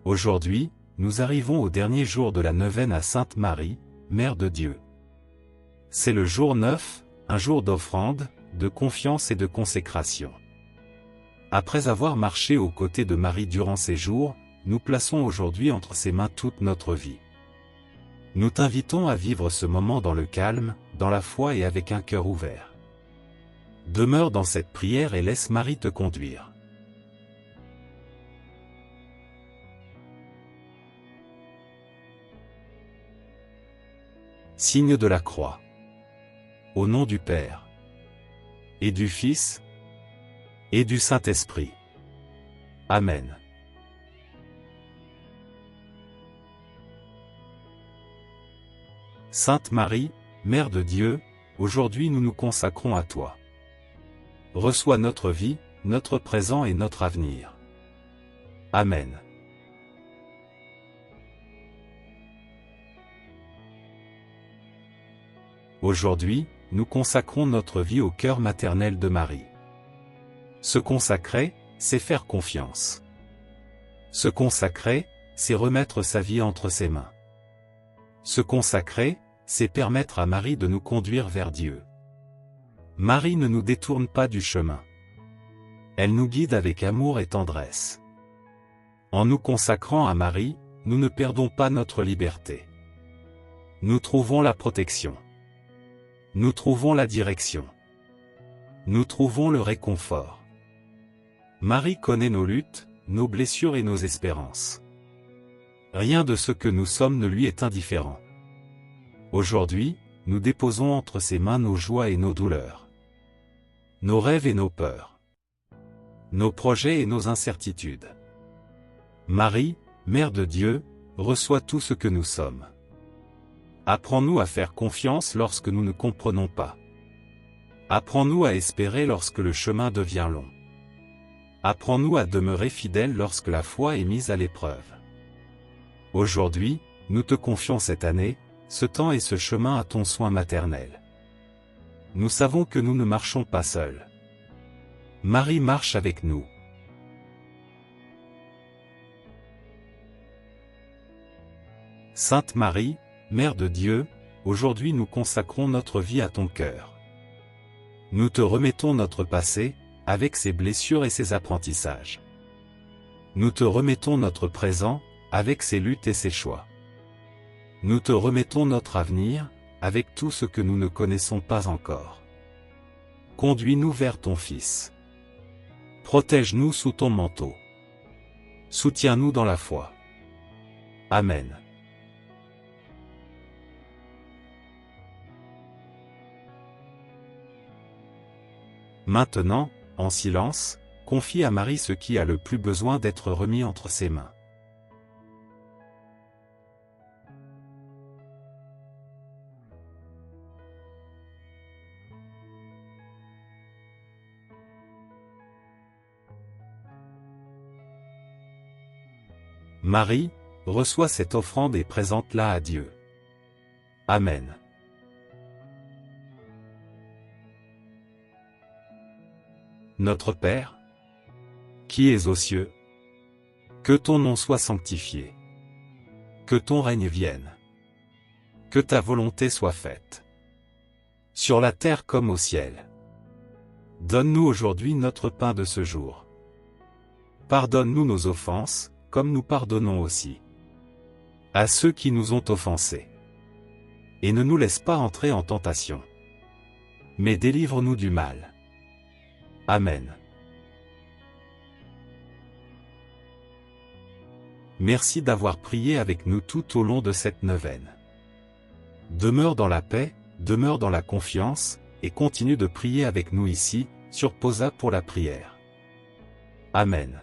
Aujourd'hui, nous arrivons au dernier jour de la neuvaine à Sainte Marie, Mère de Dieu. C'est le jour 9, un jour d'offrande, de confiance et de consécration. Après avoir marché aux côtés de Marie durant ces jours, nous plaçons aujourd'hui entre ses mains toute notre vie. Nous t'invitons à vivre ce moment dans le calme, dans la foi et avec un cœur ouvert. Demeure dans cette prière et laisse Marie te conduire. Signe de la croix. Au nom du Père, et du Fils, et du Saint-Esprit. Amen. Sainte Marie, Mère de Dieu, aujourd'hui nous nous consacrons à toi. Reçois notre vie, notre présent et notre avenir. Amen. Aujourd'hui, nous consacrons notre vie au cœur maternel de Marie. Se consacrer, c'est faire confiance. Se consacrer, c'est remettre sa vie entre ses mains. Se consacrer, c'est permettre à Marie de nous conduire vers Dieu. Marie ne nous détourne pas du chemin. Elle nous guide avec amour et tendresse. En nous consacrant à Marie, nous ne perdons pas notre liberté. Nous trouvons la protection. Nous trouvons la direction. Nous trouvons le réconfort. Marie connaît nos luttes, nos blessures et nos espérances. Rien de ce que nous sommes ne lui est indifférent. Aujourd'hui, nous déposons entre ses mains nos joies et nos douleurs. Nos rêves et nos peurs. Nos projets et nos incertitudes. Marie, Mère de Dieu, reçois tout ce que nous sommes. Apprends-nous à faire confiance lorsque nous ne comprenons pas. Apprends-nous à espérer lorsque le chemin devient long. Apprends-nous à demeurer fidèles lorsque la foi est mise à l'épreuve. Aujourd'hui, nous te confions cette année, ce temps et ce chemin à ton soin maternel. Nous savons que nous ne marchons pas seuls. Marie marche avec nous. Sainte Marie, Mère de Dieu, aujourd'hui nous consacrons notre vie à ton cœur. Nous te remettons notre passé, avec ses blessures et ses apprentissages. Nous te remettons notre présent, avec ses luttes et ses choix. Nous te remettons notre avenir, avec tout ce que nous ne connaissons pas encore. Conduis-nous vers ton Fils. Protège-nous sous ton manteau. Soutiens-nous dans la foi. Amen. Maintenant, en silence, confie à Marie ce qui a le plus besoin d'être remis entre ses mains. Marie, reçois cette offrande et présente-la à Dieu. Amen. Notre Père, qui es aux cieux, que ton nom soit sanctifié. Que ton règne vienne. Que ta volonté soit faite. Sur la terre comme au ciel. Donne-nous aujourd'hui notre pain de ce jour. Pardonne-nous nos offenses, comme nous pardonnons aussi à ceux qui nous ont offensés. Et ne nous laisse pas entrer en tentation, mais délivre-nous du mal. Amen. Merci d'avoir prié avec nous tout au long de cette neuvaine. Demeure dans la paix, demeure dans la confiance, et continue de prier avec nous ici, sur Posa pour la prière. Amen.